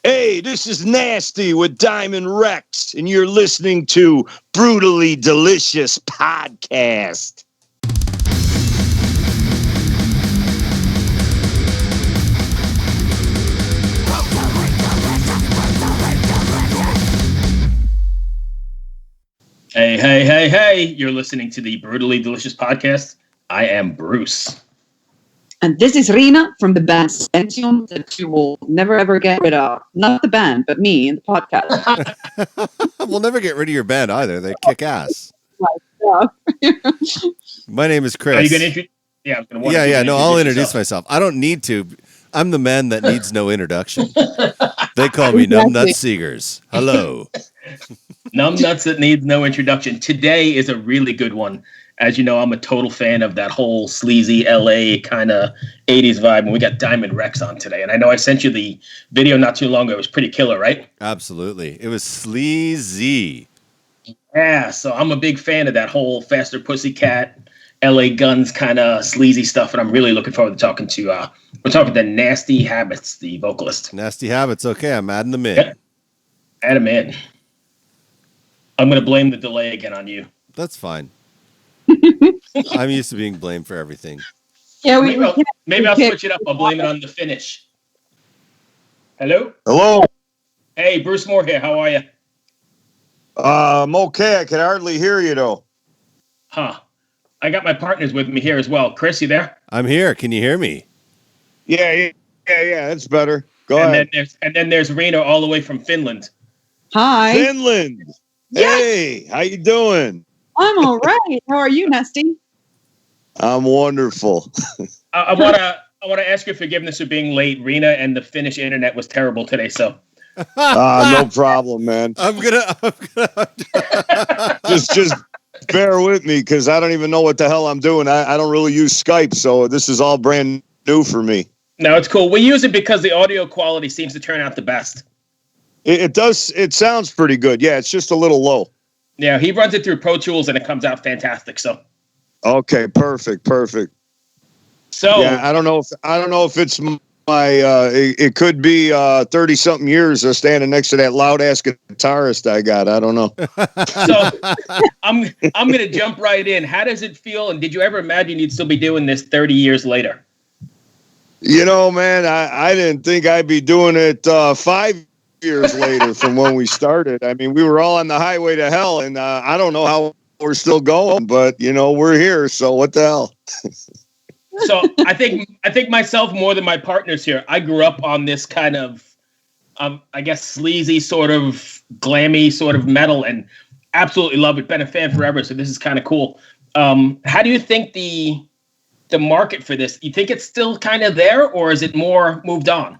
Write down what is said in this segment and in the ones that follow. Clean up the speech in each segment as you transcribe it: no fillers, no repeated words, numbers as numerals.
Hey, this is Nasty with Diamond Rexx, and you're listening to Brutally Delicious Podcast. Hey, you're listening to the Brutally Delicious Podcast. I am Bruce. And this is Riina from the band Sentium that you will never ever get rid of. Not the band, but me in the podcast. We'll never get rid of your band either. They kick ass. My name is Kris. Are you going to introduce? Yeah, I'm going to No, I'll introduce myself. I don't need to. I'm the man that needs no introduction. They call me Numbnut Seegers. Hello. Numbnuts that needs no introduction. Today is a really good one. As you know, I'm a total fan of that whole sleazy LA kind of 80s vibe, and we got Diamond Rexx on today. And I know I sent you the video not too long ago. It was pretty killer, right? Absolutely. It was sleazy. Yeah, so I'm a big fan of that whole Faster Pussycat, LA Guns kind of sleazy stuff, and I'm really looking forward to talking to, we're talking to Nasti Habits, the vocalist. Nasti Habits. Okay, I'm adding them in. Yep. Add them in. I'm going to blame the delay again on you. That's fine. I'm used to being blamed for everything. Yeah, maybe I'll switch it up. I'll blame it on the finish. Hello? Hello. Hey, Bruce Moore here. How are you? I'm okay. I can hardly hear you, though. Huh. I got my partners with me here as well. Kris, you there? I'm here. Can you hear me? Yeah. That's better. Go ahead. Then there's Riina all the way from Finland. Hi. Finland. Yes. Hey, how you doing? I'm all right. How are you, Nasty? I'm wonderful. I want to ask your forgiveness for being late. Riina and the Finnish internet was terrible today, so. No problem, man. I'm gonna just bear with me because I don't even know what the hell I'm doing. I don't really use Skype, so this is all brand new for me. No, it's cool. We use it because the audio quality seems to turn out the best. It does. It sounds pretty good. Yeah, it's just a little low. Yeah, he runs it through Pro Tools and it comes out fantastic. So. Okay, perfect. So yeah, I don't know if it's my. It could be 30-something years standing next to that loud ass guitarist I got. I don't know. So I'm gonna jump right in. How does it feel? And did you ever imagine you'd still be doing this 30 years later? You know, man, I didn't think I'd be doing it 5 years later from when we started. I mean, we were all on the highway to hell, and I don't know how we're still going, but you know, we're here. So what the hell? So I think myself more than my partners here. I grew up on this kind of, I guess, sleazy sort of glammy sort of metal, and absolutely love it. Been a fan forever, so this is kind of cool. How do you think the market for this? You think it's still kind of there, or is it more moved on?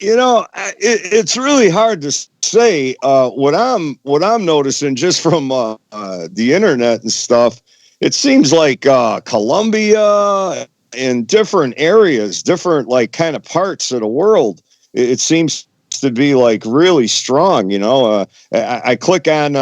You know, it's really hard to say. What I'm noticing just from the internet and stuff, it seems like Colombia and different areas, different like kind of parts of the world, it seems to be like really strong. You know, I click on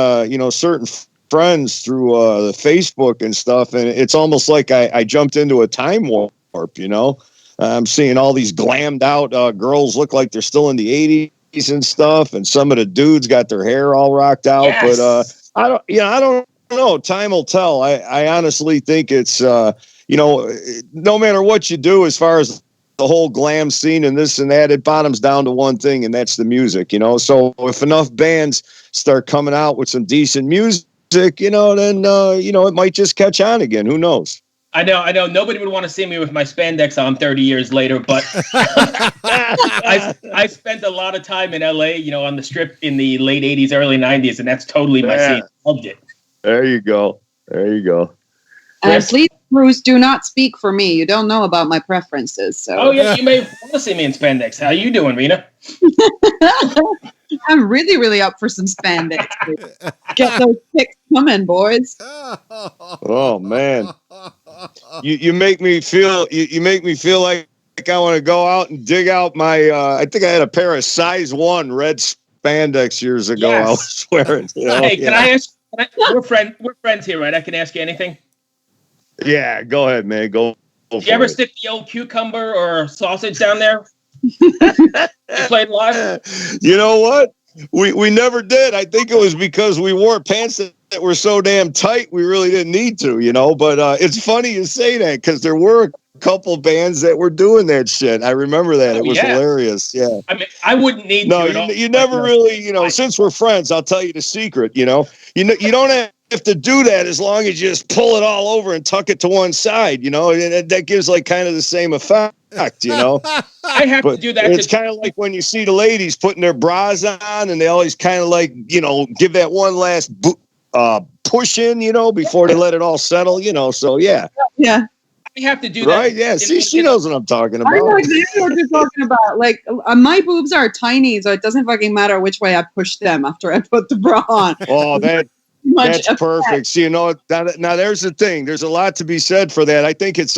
certain friends through the Facebook and stuff, and it's almost like I jumped into a time warp. You know. I'm seeing all these glammed out girls look like they're still in the 80s and stuff, and some of the dudes got their hair all rocked out. Yes. But I don't know. Time will tell. I honestly think it's no matter what you do as far as the whole glam scene and this and that, it bottoms down to one thing, and that's the music. You know, so if enough bands start coming out with some decent music, then it might just catch on again. Who knows? I know. Nobody would want to see me with my spandex on 30 years later, but I spent a lot of time in LA, on the Strip in the late 80s, early 90s, and that's totally my scene. Loved it. There you go. Please, Bruce, do not speak for me. You don't know about my preferences. So. Oh, yeah, you may want to see me in spandex. How you doing, Riina? I'm really, really up for some spandex. Get those pics coming, boys. Oh, man. You make me feel like I want to go out and dig out my I think I had a pair of size 1 red spandex years ago. Yes. I was wearing. Hey, can I ask? We're friends here, right? I can ask you anything. Yeah, go ahead, man. Go. Did you ever stick the old cucumber or sausage down there? You played live? You know what? We never did. I think it was because we wore pants that were so damn tight we really didn't need to, but it's funny you say that because there were a couple bands that were doing that shit. I remember that. It was hilarious. Yeah. I mean, I wouldn't need no, to at all. You never really, since we're friends, I'll tell you the secret, you don't have to do that as long as you just pull it all over and tuck it to one side, and that gives like kind of the same effect, I have to do that. It's kind of like when you see the ladies putting their bras on and they always kind of like, give that one last push in, before they let it all settle, so yeah. Yeah. I have to do right? that. Yeah. See, she knows what I'm talking about. I know exactly what you're talking about. Like, my boobs are tiny, so it doesn't fucking matter which way I push them after I put the bra on. Oh, that's perfect. See, now there's the thing. There's a lot to be said for that. I think it's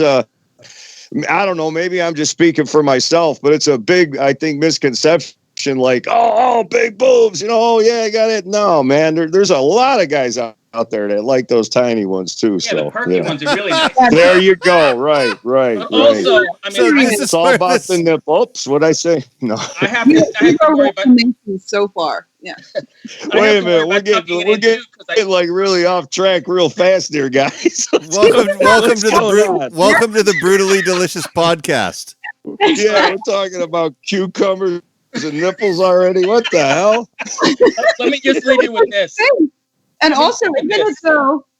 I don't know, maybe I'm just speaking for myself, but it's a big, I think, misconception. Like, oh, big boobs, oh yeah, I got it. No, man, there's a lot of guys out there that like those tiny ones too. Yeah, the perky ones are really nice. There you go. Right. Also, I mean, it's all about the nip. Oops, what'd I say? No. I have to worry about so far. Yeah. Wait a minute, we're getting like really off track real fast here, guys. welcome to the Brutally Delicious podcast. Yeah, we're talking about cucumbers and nipples already. What the hell? Let me just leave you with this. And also,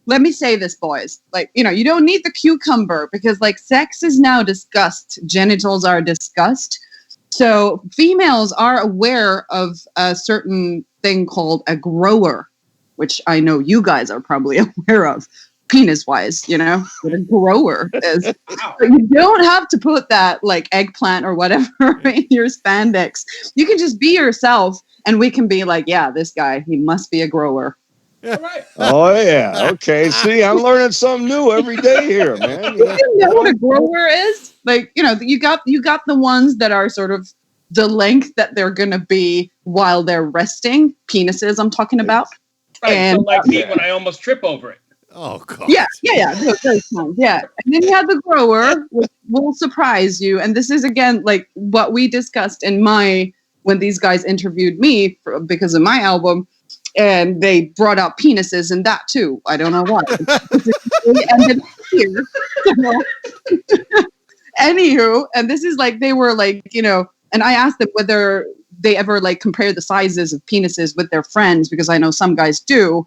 let me say this, boys. Like, you don't need the cucumber because, like, sex is now discussed. Genitals are discussed. So females are aware of a certain thing called a grower, which I know you guys are probably aware of, penis-wise, what a grower is. Wow. But you don't have to put that, like, eggplant or whatever in your spandex. You can just be yourself, and we can be like, yeah, this guy, he must be a grower. All right. Oh, yeah. Okay. See, I'm learning something new every day here, man. You know what a grower is? Like, you got the ones that are sort of the length that they're going to be while they're resting. Penises, I'm talking about. Right. And, so like me when I almost trip over it. Oh, God. Yeah. Those times, yeah. And then you have the grower, which will surprise you. And this is, again, like what we discussed when these guys interviewed me because of my album. And they brought out penises in that too. I don't know why. It ended here. Anywho, and this is like, they were like, and I asked them whether they ever like compare the sizes of penises with their friends, because I know some guys do.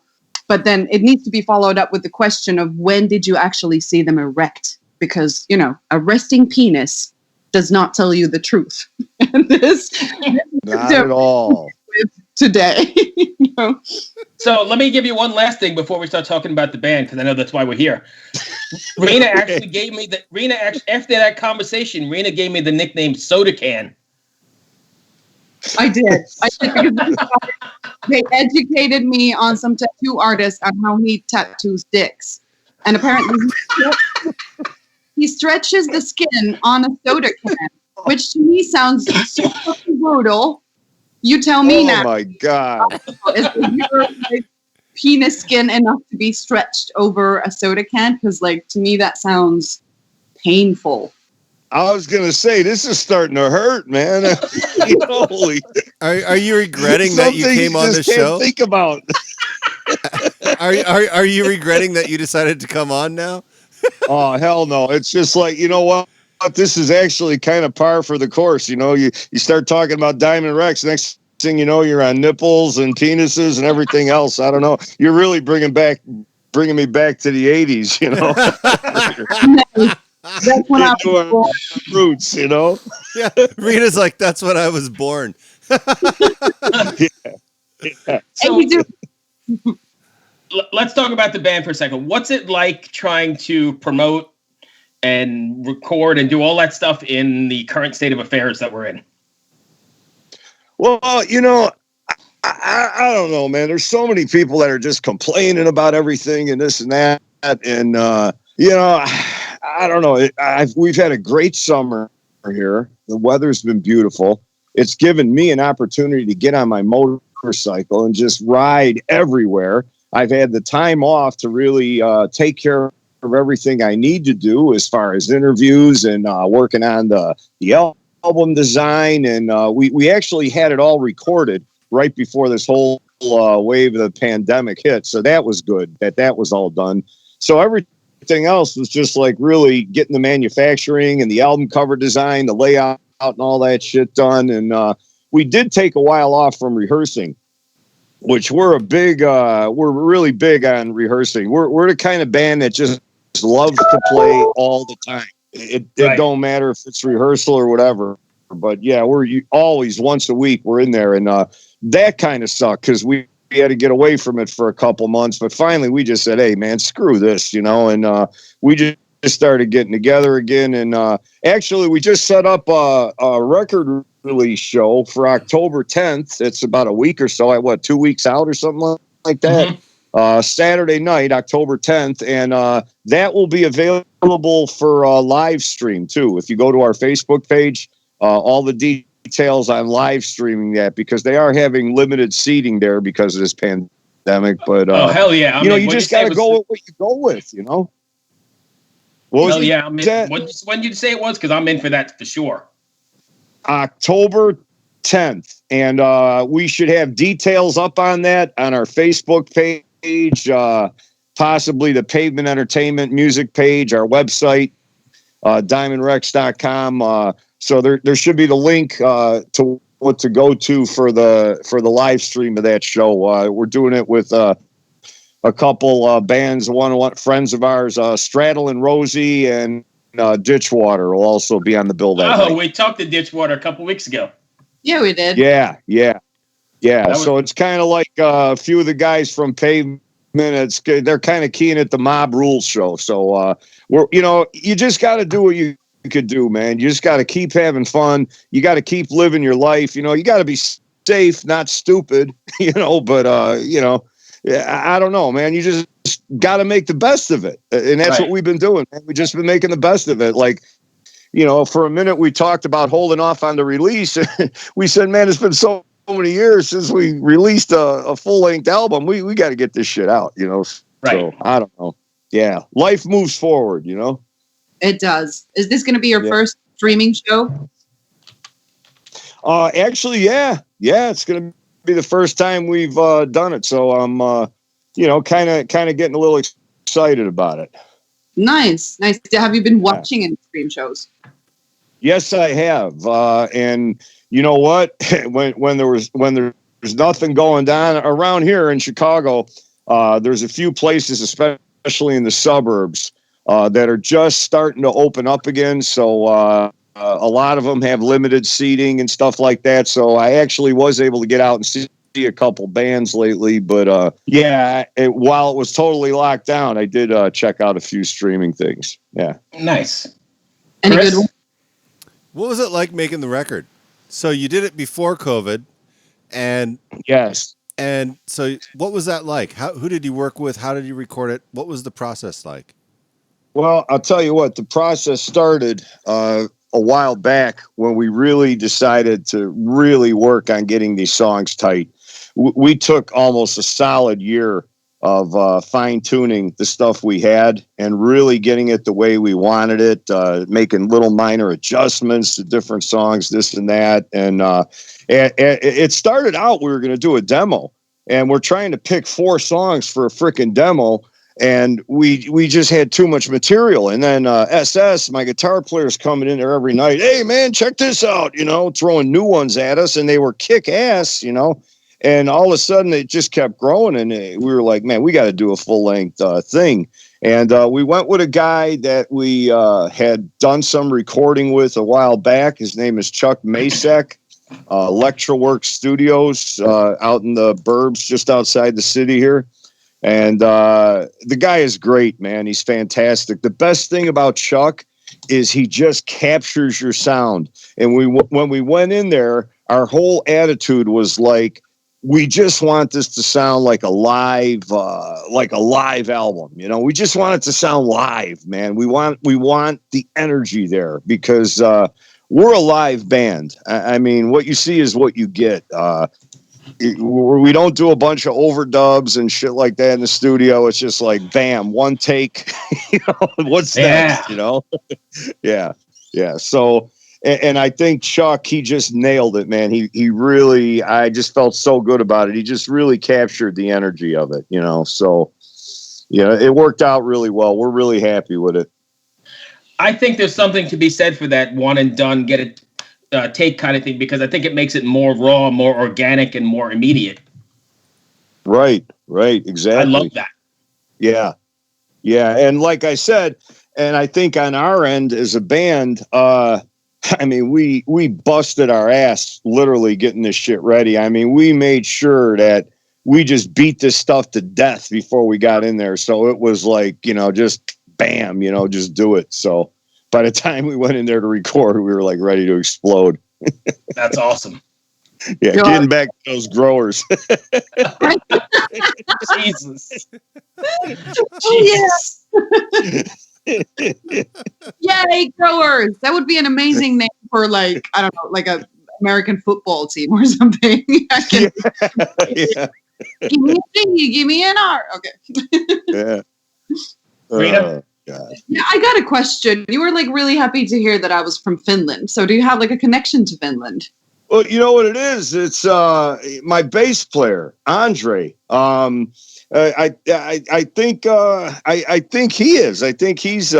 But then it needs to be followed up with the question of when did you actually see them erect? Because, a resting penis does not tell you the truth. And this not at all. Today. So let me give you one last thing before we start talking about the band, because I know that's why we're here. Riina actually gave me after that conversation, Riina gave me the nickname Soda Can. I did because they educated me on some tattoo artists on how he tattoos dicks. And apparently he stretches the skin on a soda can, which to me sounds so fucking brutal. You tell me now. Oh my God. Is your penis skin enough to be stretched over a soda can? Because, like, to me, that sounds painful. I was going to say, this is starting to hurt, man. Holy. Are you regretting that you came on the show? Think about. Are you regretting that you decided to come on now? Oh, hell no. It's just like, you know what? This is actually kind of par for the course. You start talking about Diamond Rexx. Next thing you know, you're on nipples and penises and everything else. I don't know. You're really bringing me back to the 80s, That's when I was born. Roots, Yeah, Riina's like, that's when I was born. Yeah. So let's talk about the band for a second. What's it like trying to promote and record and do all that stuff in the current state of affairs that we're in? Well, I don't know, man. There's so many people that are just complaining about everything and this and that. And, I don't know. We've had a great summer here. The weather's been beautiful. It's given me an opportunity to get on my motorcycle and just ride everywhere. I've had the time off to really take care of everything I need to do as far as interviews and working on the album design, and we actually had it all recorded right before this whole wave of the pandemic hit. So that was good that was all done. So everything else was just like really getting the manufacturing and the album cover design, the layout and all that shit done. And we did take a while off from rehearsing, which we're really big on rehearsing. We're the kind of band that just loves to play all the time. It don't matter if it's rehearsal or whatever. But yeah, we're always once a week we're in there, and that kind of sucked because we had to get away from it for a couple months. But finally, we just said, "Hey, man, screw this," and we just started getting together again. And actually, we just set up a record release show for October 10th. It's about a week or so, 2 weeks out or something like that. Mm-hmm. Saturday night, October 10th, and that will be available for live stream too. If you go to our Facebook page. All the details on live streaming that because they are having limited seating there because of this pandemic. But oh hell yeah! you just got to go with what you go with. Hell yeah! When did you say it was? Because I'm in for that for sure. October 10th, and we should have details up on that on our Facebook page, possibly the Pavement Entertainment music page, our website, diamondrexx.com. So there should be the link to what to go to for the live stream of that show. We're doing it with a couple bands, one friends of ours, Straddle and Rosie, and Ditchwater will also be on the bill that night. We talked to Ditchwater a couple weeks ago. Yeah, we did. Yeah. So it's kind of like a few of the guys from Pavement. They're kind of keen at the Mob Rules show. So you just got to do what you could do, man. You just got to keep having fun. You got to keep living your life. You got to be safe, not stupid, but I don't know, man. You just got to make the best of it. And that's what we've been doing, man. We've just been making the best of it. Like, for a minute we talked about holding off on the release. We said, man, it's been so many years since we released a full-length album. We got to get this shit out, So I don't know. Yeah. Life moves forward, It does. Is this going to be your first streaming show? Actually, yeah. It's going to be the first time we've done it. So I'm, kind of getting a little excited about it. Nice. Have you been watching any stream shows? Yes, I have. And you know what? when there's nothing going down around here in Chicago, there's a few places, especially in the suburbs, that are just starting to open up again. So a lot of them have limited seating and stuff like that. So I actually was able to get out and see a couple bands lately. But while it was totally locked down, I did check out a few streaming things. Yeah. Nice. Any good one? What was it like making the record? So you did it before COVID, and yes. And so what was that like? Who did you work with? How did you record it? What was the process like? Well, I'll tell you what, the process started a while back when we really decided to really work on getting these songs tight. We took almost a solid year of fine-tuning the stuff we had and really getting it the way we wanted it, making little minor adjustments to different songs, this and that. And it started out, we were going to do a demo, and we're trying to pick 4 songs for a freaking demo. And we just had too much material. And then SS, my guitar player's coming in there every night. Hey, man, check this out, throwing new ones at us. And they were kick ass, And all of a sudden, it just kept growing. And we were like, man, we got to do a full-length thing. And we went with a guy that we had done some recording with a while back. His name is Chuck Masek, Electroworks Studios out in the burbs just outside the city here. And the guy is great, man. He's fantastic. The best thing about Chuck is he just captures your sound. And when we went in there, our whole attitude was like, we just want this to sound like a live album. We just want it to sound live, man. We want the energy there because we're a live band. I mean, what you see is what you get. We don't do a bunch of overdubs and shit like that in the studio. It's just like, bam, one take. What's next? Yeah. So and I think Chuck, he just nailed it, man. He really, I just felt so good about it. He just really captured the energy of it, you know. So yeah, it worked out really well. We're really happy with it. I think there's something to be said for that one and done, get it take kind of thing, because I think it makes it more raw, more organic, and more immediate. Right, exactly. I love that. Yeah, and like I said, and I think on our end as a band, I mean, we busted our ass literally getting this shit ready. I mean, we made sure that we just beat this stuff to death before we got in there. So it was like, you know, just bam, you know, just do it. So by the time we went in there to record, we were like ready to explode. That's awesome. Yeah, getting back to those growers. Jesus. Yes. Yay, growers. That would be an amazing name for, like, I don't know, like a American football team or something. Yeah. Give me a G, give me an R. Okay. Yeah. Riina? God. Yeah, I got a question. You were like really happy to hear that I was from Finland. So do you have like a connection to Finland? Well, you know what it is? It's my bass player, Andre. I think I think he is. I think he's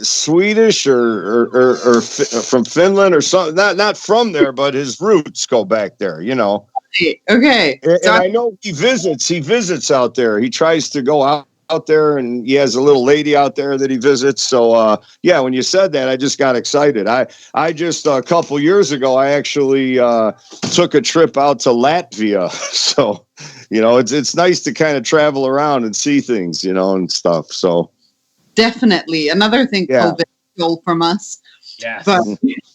Swedish or from Finland or something. Not from there, but his roots go back there. You know. Okay. And I know he visits out there. He tries to go out there, and he has a little lady out there that he visits. So yeah, when you said that, I just got excited. I just a couple years ago, I actually took a trip out to Latvia. So, you know, it's nice to kind of travel around and see things, you know, and stuff. So definitely another thing COVID stole from us. Yes. But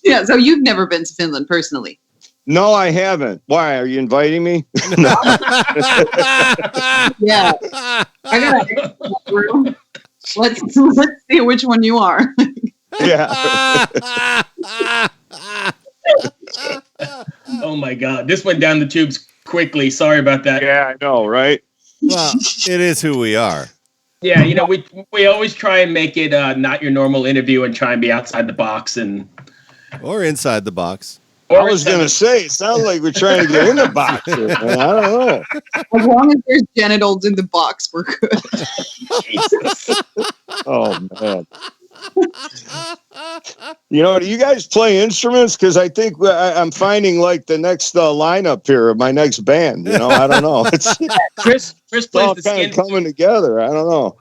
yeah, so you've never been to Finland personally. No, I haven't. Why? Are you inviting me? Yeah. I gotta let's see which one you are. Yeah. Oh my God. This went down the tubes quickly. Sorry about that. Yeah, I know, right? Well, it is who we are. Yeah, you know, we always try and make it not your normal interview and try and be outside the box Or inside the box. I was going to say, it sounds like we're trying to get in the box here, man. I don't know. As long as there's genitals in the box, we're good. Jesus. Oh, man. You know, do you guys play instruments? Because I think I'm finding like the next lineup here of my next band. You know, I don't know. It's Kris plays all the kind skin of coming together. I don't know.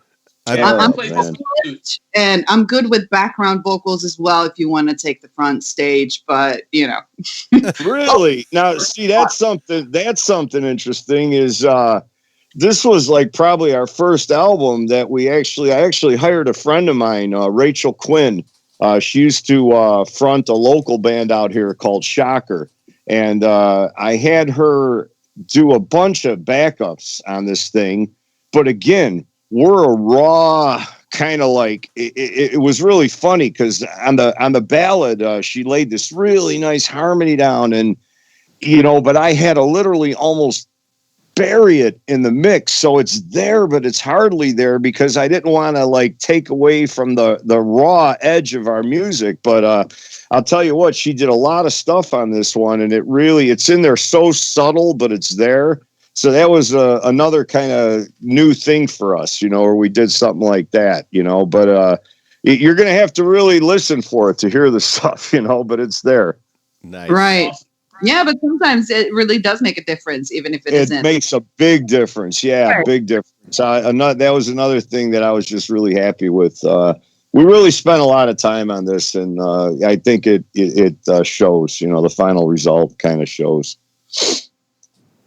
I'm plays man. the skin. And I'm good with background vocals as well if you want to take the front stage, but you know. Really? Now, see, that's something interesting is this was like probably our first album that I actually hired a friend of mine, Rachel Quinn. She used to front a local band out here called Shocker. And I had her do a bunch of backups on this thing. But again, we're a raw kind of like it was really funny because on the ballad, she laid this really nice harmony down, and you know, but I had to literally almost bury it in the mix, so it's there, but it's hardly there because I didn't want to like take away from the raw edge of our music. But I'll tell you what, she did a lot of stuff on this one, and it's in there so subtle, but it's there. So that was another kind of new thing for us, you know, where we did something like that, you know, but you're going to have to really listen for it to hear the stuff, you know, but it's there. Nice. Right. Yeah, but sometimes it really does make a difference, even if it isn't. It makes a big difference. Yeah, Right. Big difference. That was another thing that I was just really happy with. We really spent a lot of time on this, and I think it shows, you know, the final result kind of shows.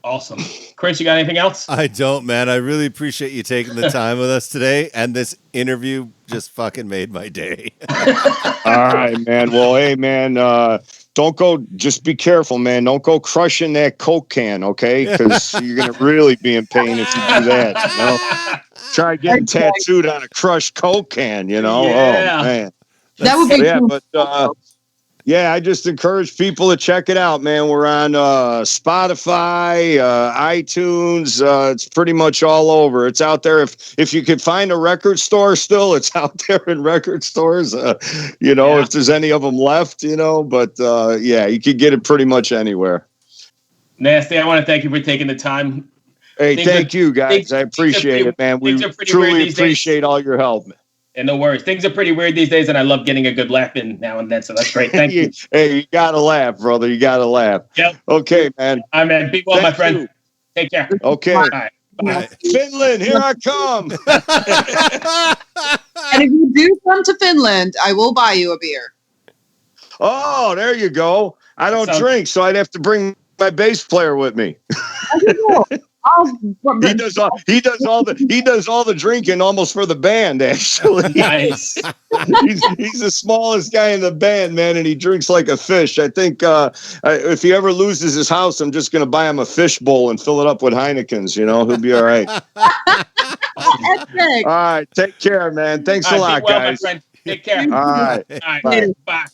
Awesome. Kris, you got anything else? I don't, man. I really appreciate you taking the time with us today. And this interview just fucking made my day. All right, man. Well, hey, man, don't go. Just be careful, man. Don't go crushing that Coke can, okay? Because you're going to really be in pain if you do that, you know? Try getting tattooed on a crushed Coke can, you know? Yeah. Oh, man. That would be Yeah, cool. but Yeah, I just encourage people to check it out, man. We're on Spotify, iTunes. It's pretty much all over. It's out there. If you could find a record store still, it's out there in record stores. If there's any of them left, But yeah, you could get it pretty much anywhere. Nasty, I want to thank you for taking the time. Hey, thank you, guys. I appreciate it, man. We truly appreciate all your help. And no worries. Things are pretty weird these days, and I love getting a good laugh in now and then. So that's great. Thank you. Hey, you got to laugh, brother. You got to laugh. Yep. Okay, man. All right, man. Be well, my friend. Take care. Okay. All right. Bye. Finland, here I come. And if you do come to Finland, I will buy you a beer. Oh, there you go. I don't drink, so I'd have to bring my bass player with me. He does all the drinking almost for the band, actually. Nice. he's the smallest guy in the band, man, and he drinks like a fish. I think if he ever loses his house, I'm just going to buy him a fish bowl and fill it up with Heinekens. He'll be all right. All right, take care, man. Thanks a lot, well, guys. My friend. Take care. All right. Bye. Bye.